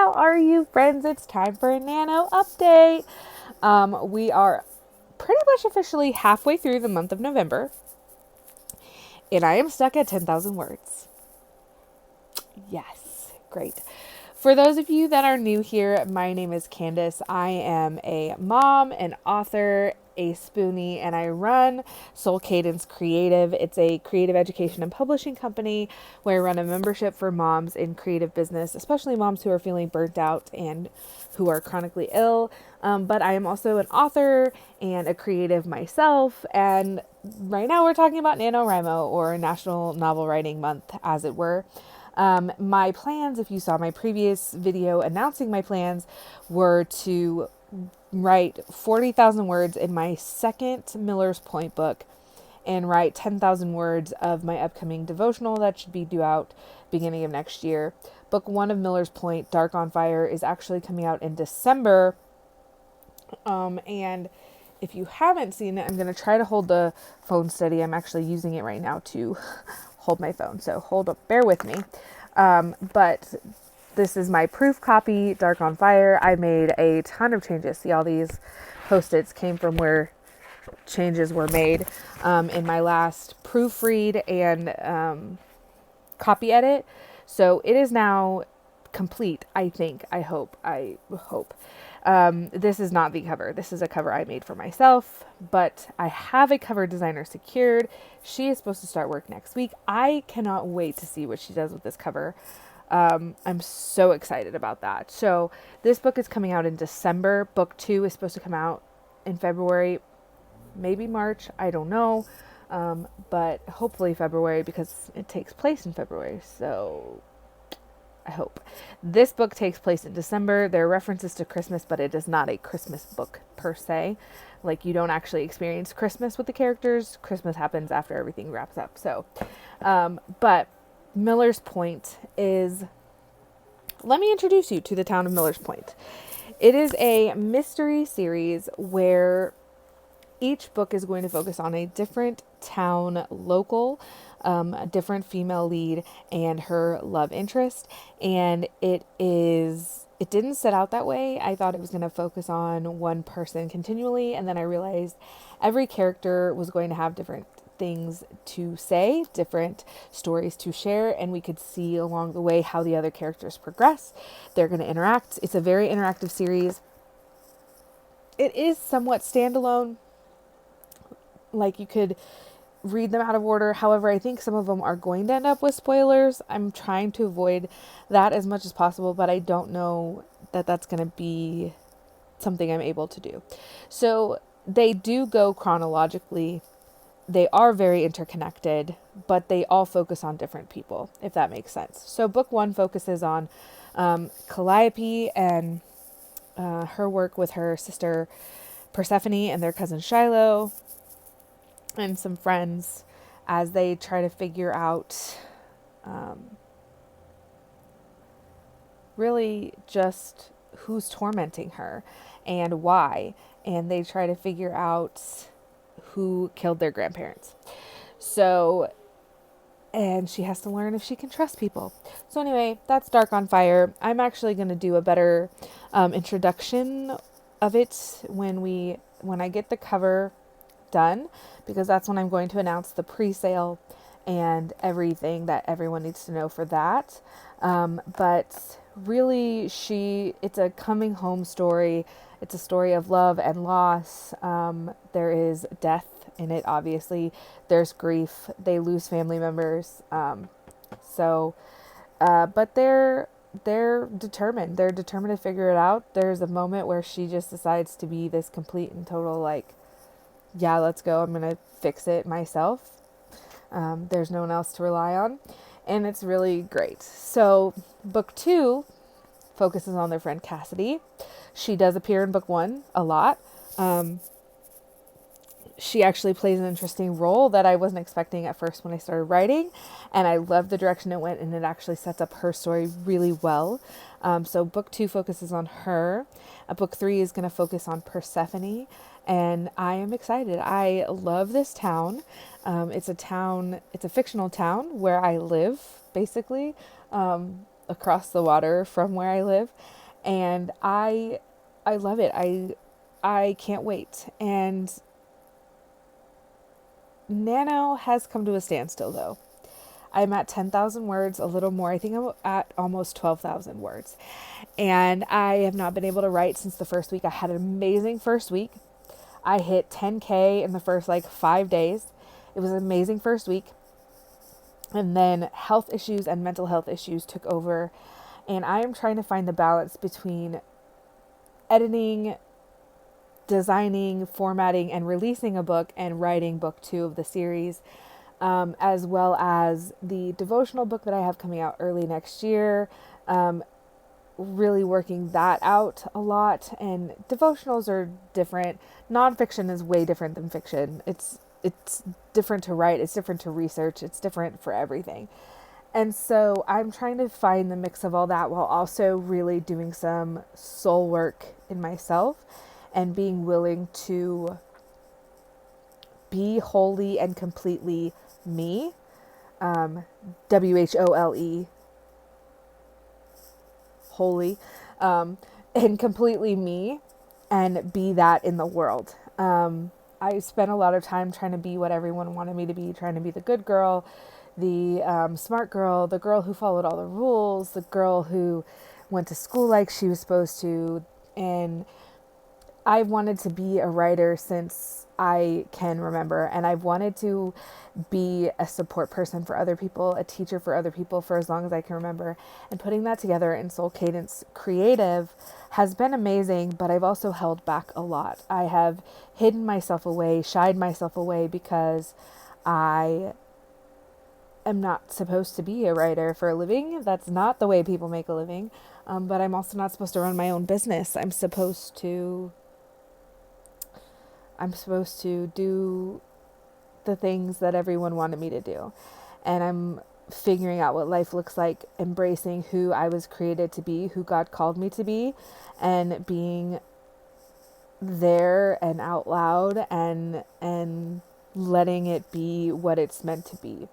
how are you, friends? It's time for a Nano update. We are pretty much officially halfway through the month of November, and I am stuck at 10,000 words. Yes, great. For those of you that are new here, my name is Candace. I am a mom, an author, a spoonie, and I run Cadence Creative. It's a creative education and publishing company where I run a membership for moms in creative business, especially moms who are feeling burnt out and who are chronically ill. But I am also an author and a creative myself. And right now we're talking about NaNoWriMo, or National Novel Writing Month, as it were. My plans, if you saw my previous video announcing my plans, were to write 40,000 words in my second Miller's Pointe book and write 10,000 words of my upcoming devotional that should be due out beginning of next year. Book 1 of Miller's Pointe, Dark on Fire, is actually coming out in December. And if you haven't seen it, I'm going to try to hold the phone steady. I'm actually using it right now to hold my phone, so bear with me. But this is my proof copy, Dark on Fire. I made a ton of changes. See, all these Post-its came from where changes were made in my last proofread and copy edit. So it is now complete, I think. I hope. This is not the cover. This is a cover I made for myself, but I have a cover designer secured. She is supposed to start work next week. I cannot wait to see what she does with this cover. I'm so excited about that. So this book is coming out in December. Book 2 is supposed to come out in February, maybe March. I don't know. But hopefully February, because it takes place in February. So I hope. This book takes place in December. There are references to Christmas, but it is not a Christmas book per se. Like, you don't actually experience Christmas with the characters. Christmas happens after everything wraps up. So, but Miller's Pointe is, let me introduce you to the town of Miller's Pointe. It is a mystery series where each book is going to focus on a different town local, a different female lead and her love interest. And it didn't set out that way. I thought it was going to focus on one person continually. And then I realized every character was going to have different things to say, different stories to share. And we could see along the way how the other characters progress. They're going to interact. It's a very interactive series. It is somewhat standalone. Like, you could read them out of order. However, I think some of them are going to end up with spoilers. I'm trying to avoid that as much as possible, but I don't know that that's going to be something I'm able to do. So they do go chronologically. They are very interconnected, but they all focus on different people, if that makes sense. So book 1 focuses on Calliope and her work with her sister Persephone and their cousin Shiloh and some friends as they try to figure out really just who's tormenting her and why. And they try to figure out who killed their grandparents. So, and she has to learn if she can trust people. So anyway, that's Dark on Fire. I'm actually going to do a better introduction of it when I get the cover done, because that's when I'm going to announce the pre-sale and everything that everyone needs to know for that. But really, it's a coming home story. It's a story of love and loss. There is death in it, obviously. There's grief. They lose family members. But they're determined. They're determined to figure it out. There's a moment where she just decides to be this complete and total, like, yeah, let's go. I'm going to fix it myself. There's no one else to rely on. And it's really great. So book 2 focuses on their friend Cassidy. She does appear in book 1 a lot. She actually plays an interesting role that I wasn't expecting at first when I started writing. And I love the direction it went, and it actually sets up her story really well. So book 2 focuses on her. Book 3 is going to focus on Persephone. And I am excited. I love this town. It's a fictional town where I live, basically. across the water from where I live, and I love it. I can't wait. And Nano has come to a standstill though. I'm at 10,000 words, a little more. I think I'm at almost 12,000 words. And I have not been able to write since the first week. I had an amazing first week. I hit 10K in the first like 5 days. It was an amazing first week. And then health issues and mental health issues took over. And I am trying to find the balance between editing, designing, formatting, and releasing a book and writing book 2 of the series, as well as the devotional book that I have coming out early next year. Really working that out a lot. And devotionals are different. Nonfiction is way different than fiction. It's different to write. It's different to research. It's different for everything. And so I'm trying to find the mix of all that while also really doing some soul work in myself and being willing to be wholly and completely me. WHOLE, wholly, and completely me, and be that in the world. I spent a lot of time trying to be what everyone wanted me to be, trying to be the good girl, the smart girl, the girl who followed all the rules, the girl who went to school like she was supposed to. And I wanted to be a writer since I can remember, and I've wanted to be a support person for other people, a teacher for other people for as long as I can remember. And putting that together in Cadence Creative has been amazing, but I've also held back a lot. I have hidden myself away, shied myself away because I am not supposed to be a writer for a living. That's not the way people make a living. But I'm also not supposed to run my own business. I'm supposed to do the things that everyone wanted me to do. And I'm figuring out what life looks like, embracing who I was created to be, who God called me to be, and being there and out loud and letting it be what it's meant to be.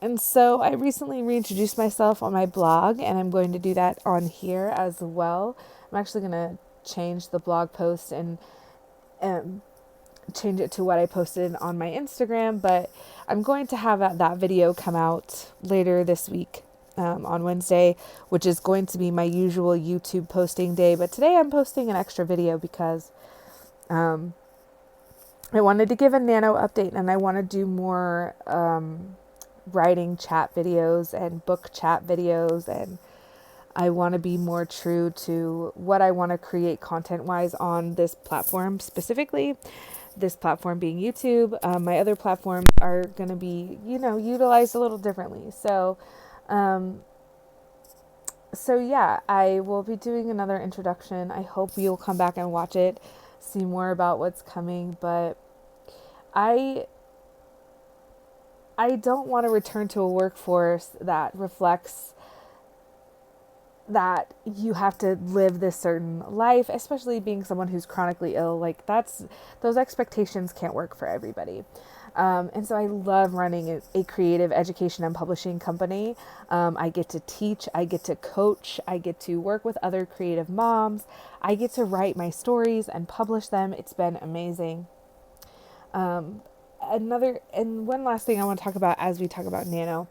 And so I recently reintroduced myself on my blog, and I'm going to do that on here as well. I'm actually going to change the blog post and change it to what I posted on my Instagram, but I'm going to have that video come out later this week, on Wednesday, which is going to be my usual YouTube posting day. But today I'm posting an extra video because I wanted to give a Nano update, and I want to do more writing chat videos and book chat videos, and I want to be more true to what I want to create content-wise on this platform specifically. This platform being YouTube. My other platforms are going to be, utilized a little differently. So yeah, I will be doing another introduction. I hope you'll come back and watch it, see more about what's coming. But I don't want to return to a workforce that reflects that you have to live this certain life, especially being someone who's chronically ill. Like those expectations can't work for everybody. And so I love running a creative education and publishing company. I get to teach, I get to coach, I get to work with other creative moms. I get to write my stories and publish them. It's been amazing. One last thing I want to talk about as we talk about Nano.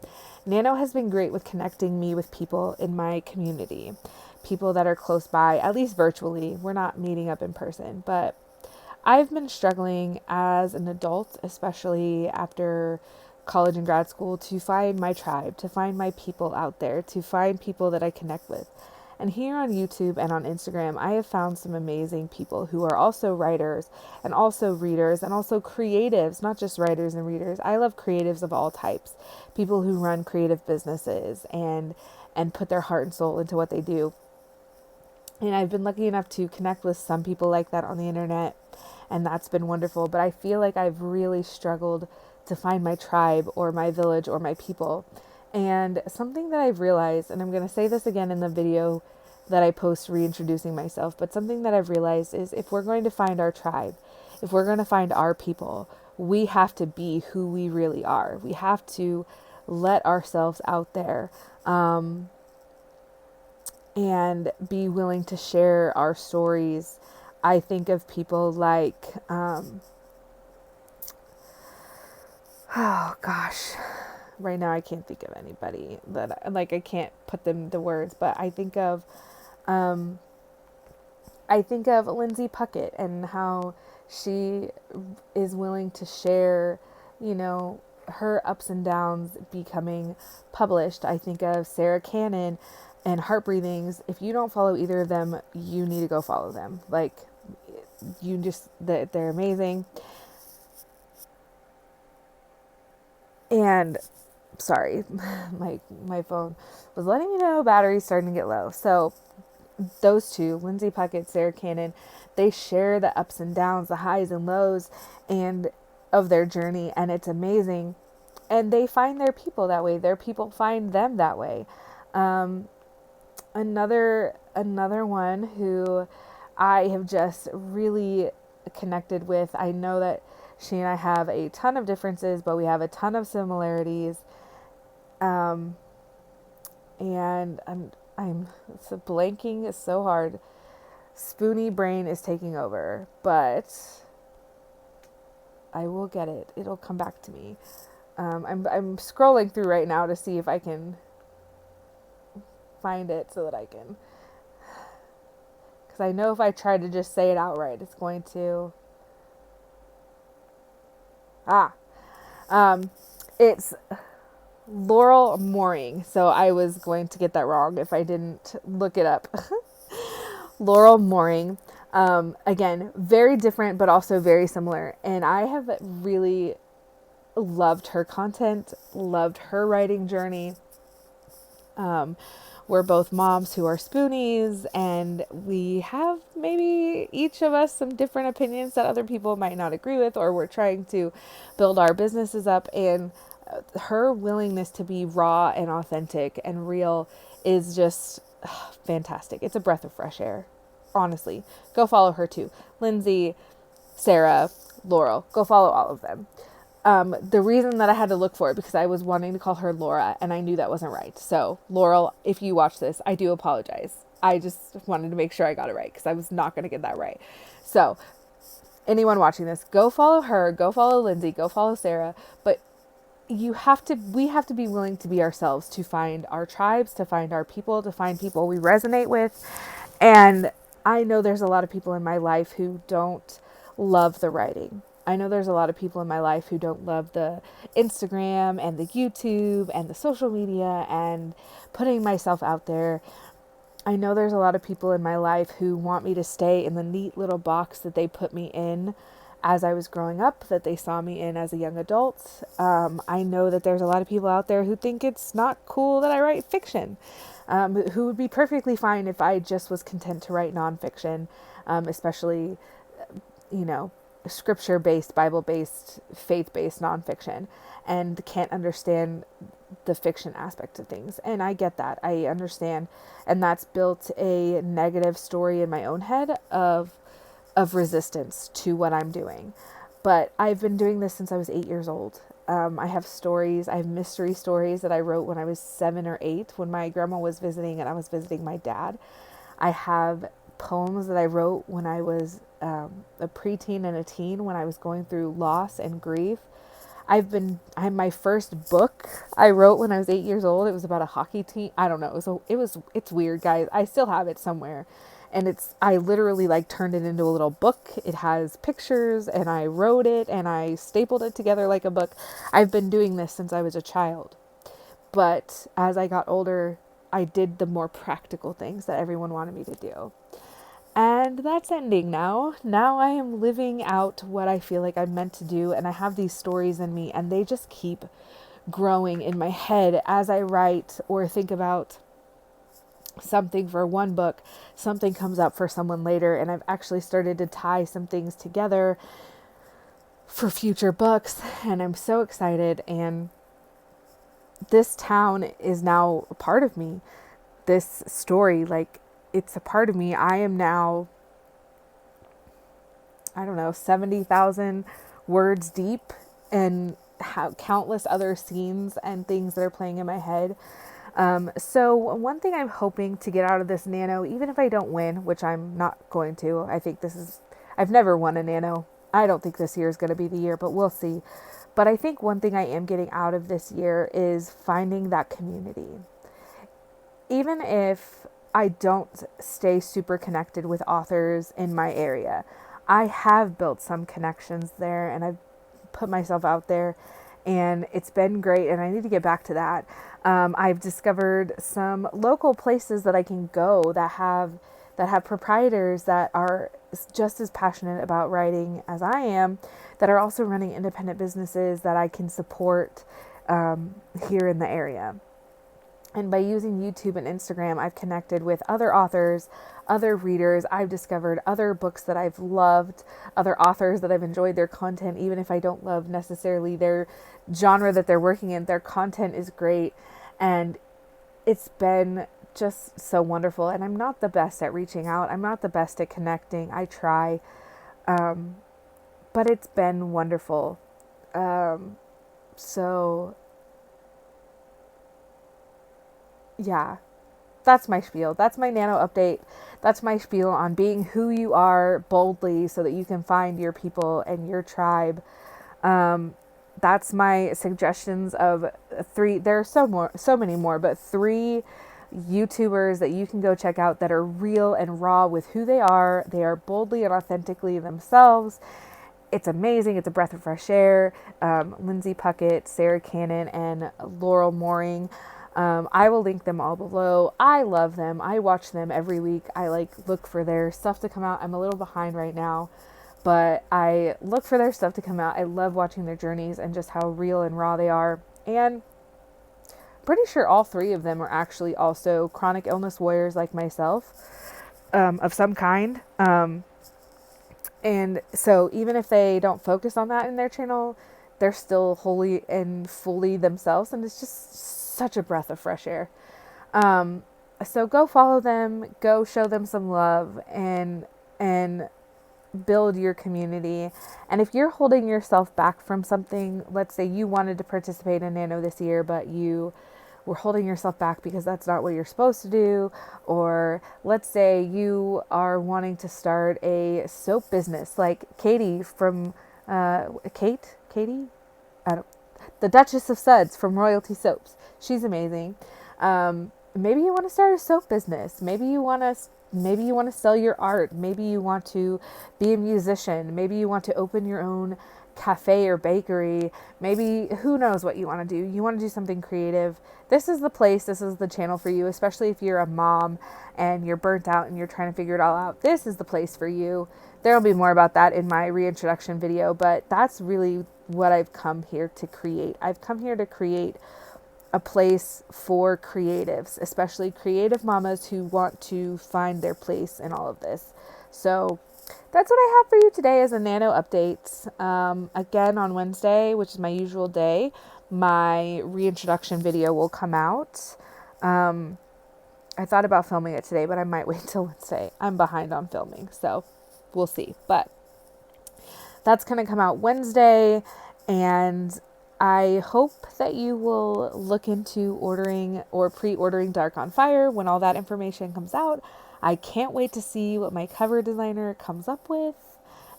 Nano has been great with connecting me with people in my community, people that are close by, at least virtually. We're not meeting up in person, but I've been struggling as an adult, especially after college and grad school, to find my tribe, to find my people out there, to find people that I connect with. And here on YouTube and on Instagram, I have found some amazing people who are also writers and also readers and also creatives, not just writers and readers. I love creatives of all types, people who run creative businesses and put their heart and soul into what they do. And I've been lucky enough to connect with some people like that on the internet, and that's been wonderful. But I feel like I've really struggled to find my tribe or my village or my people. And something that I've realized, and I'm going to say this again in the video that I post reintroducing myself, but something that I've realized is if we're going to find our tribe, if we're going to find our people, we have to be who we really are. We have to let ourselves out there, and be willing to share our stories. I think of people like, oh gosh, right now I can't think of anybody that, like, I can't put them to words, but um, I think of Lindsay Puckett and how she is willing to share, her ups and downs becoming published. I think of Sarah Cannon and Heart Breathings. If you don't follow either of them, you need to go follow them. Like, they're amazing. And sorry, my phone was letting me know battery's starting to get low. So those two, Lindsay Puckett, Sarah Cannon, they share the ups and downs, the highs and lows, and of their journey, and it's amazing. And they find their people that way. Their people find them that way. Um, another one who I have just really connected with. I know that she and I have a ton of differences, but we have a ton of similarities. Um, and it's blanking is so hard. Spoony brain is taking over, but I will get it. It'll come back to me. I'm scrolling through right now to see if I can find it so that I can, because I know if I try to just say it outright, it's going to, it's Laurel Mooring. So I was going to get that wrong if I didn't look it up. Laurel Mooring. Again, very different, but also very similar. And I have really loved her content, loved her writing journey. We're both moms who are spoonies, and we have maybe each of us some different opinions that other people might not agree with, or we're trying to build our businesses up. And her willingness to be raw and authentic and real is just fantastic. It's a breath of fresh air. Honestly, go follow her too. Lindsay, Sarah, Laurel, go follow all of them. The reason that I had to look for it, because I was wanting to call her Laura, and I knew that wasn't right. So, Laurel, if you watch this, I do apologize. I just wanted to make sure I got it right, because I was not going to get that right. So, anyone watching this, go follow her, go follow Lindsay, go follow Sarah. But we have to be willing to be ourselves, to find our tribes, to find our people, to find people we resonate with. And I know there's a lot of people in my life who don't love the writing. I know there's a lot of people in my life who don't love the Instagram and the YouTube and the social media and putting myself out there. I know there's a lot of people in my life who want me to stay in the neat little box that they put me in as I was growing up, that they saw me in as a young adult. I know that there's a lot of people out there who think it's not cool that I write fiction, who would be perfectly fine if I just was content to write nonfiction, especially, scripture-based, Bible-based, faith-based nonfiction, and can't understand the fiction aspect of things. And I get that. I understand. And that's built a negative story in my own head of resistance to what I'm doing. But I've been doing this since I was 8 years old. I have mystery stories that I wrote when I was 7 or 8, when my grandma was visiting and I was visiting my dad. I have poems that I wrote when I was a preteen and a teen, when I was going through loss and grief. I have my first book I wrote when I was 8 years old. It was about a hockey team. I don't know. It's weird, guys. I still have it somewhere. And I literally turned it into a little book. It has pictures, and I wrote it, and I stapled it together like a book. I've been doing this since I was a child. But as I got older, I did the more practical things that everyone wanted me to do. And that's ending now. Now I am living out what I feel like I'm meant to do, and I have these stories in me, and they just keep growing in my head as I write or think about something for one book. Something comes up for someone later, and I've actually started to tie some things together for future books, and I'm so excited. And this town is now a part of me. This story, it's a part of me. I am now, 70,000 words deep, and countless other scenes and things that are playing in my head. So one thing I'm hoping to get out of this NaNo, even if I don't win, which I'm not going to, I've never won a NaNo. I don't think this year is going to be the year, but we'll see. But I think one thing I am getting out of this year is finding that community. Even if I don't stay super connected with authors in my area, I have built some connections there, and I've put myself out there, and it's been great, and I need to get back to that. I've discovered some local places that I can go that have proprietors that are just as passionate about writing as I am, that are also running independent businesses that I can support here in the area. And by using YouTube and Instagram, I've connected with other authors, other readers. I've discovered other books that I've loved, other authors that I've enjoyed their content, even if I don't love necessarily their genre that they're working in. Their content is great, and it's been just so wonderful. And I'm not the best at reaching out. I'm not the best at connecting. I try, but it's been wonderful. So yeah, that's my spiel. That's my NaNo update. That's my spiel on being who you are boldly so that you can find your people and your tribe. That's my suggestions of 3. There are so many more, but 3 YouTubers that you can go check out that are real and raw with who they are. They are boldly and authentically themselves. It's amazing. It's a breath of fresh air. Lindsay Puckett, Sarah Cannon, and Laurel Mooring. I will link them all below. I love them. I watch them every week. I look for their stuff to come out. I'm a little behind right now, but I look for their stuff to come out. I love watching their journeys and just how real and raw they are. And pretty sure all 3 of them are actually also chronic illness warriors like myself, of some kind. And so even if they don't focus on that in their channel, they're still wholly and fully themselves. And it's just such a breath of fresh air. So go follow them, go show them some love, and build your community. And if you're holding yourself back from something, let's say you wanted to participate in NaNo this year, but you were holding yourself back because that's not what you're supposed to do, or let's say you are wanting to start a soap business like Katie from Katie? The Duchess of Suds from Royalty Soaps. She's amazing. Maybe you want to start a soap business. Maybe you want to sell your art. Maybe you want to be a musician. Maybe you want to open your own cafe or bakery. Maybe, who knows what you want to do. You want to do something creative. This is the place. This is the channel for you, especially if you're a mom and you're burnt out and you're trying to figure it all out. This is the place for you. There will be more about that in my reintroduction video, but that's really what I've come here to create. I've come here to create a place for creatives, especially creative mamas who want to find their place in all of this. So that's what I have for you today as a NaNo update. Again, on Wednesday, which is my usual day, my reintroduction video will come out. I thought about filming it today, but I might wait till Wednesday. I'm behind on filming, so we'll see. But that's going to come out Wednesday, and I hope that you will look into ordering or pre-ordering Dark on Fire when all that information comes out. I can't wait to see what my cover designer comes up with,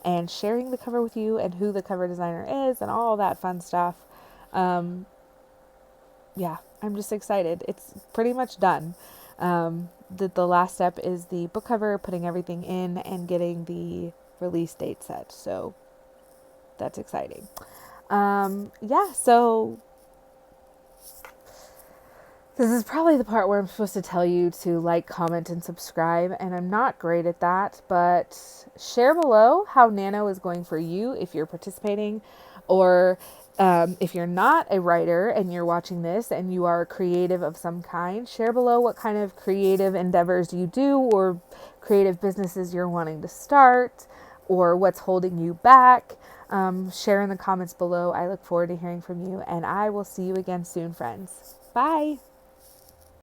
and sharing the cover with you and who the cover designer is and all that fun stuff. Yeah, I'm just excited. It's pretty much done. The last step is the book cover, putting everything in and getting the release date set. So that's exciting. Yeah, so this is probably the part where I'm supposed to tell you to like, comment, and subscribe, and I'm not great at that, but share below how NaNo is going for you if you're participating, or if you're not a writer and you're watching this and you are creative of some kind. Share below what kind of creative endeavors you do, or creative businesses you're wanting to start, or what's holding you back. Share in the comments below. I look forward to hearing from you, and I will see you again soon, friends. Bye.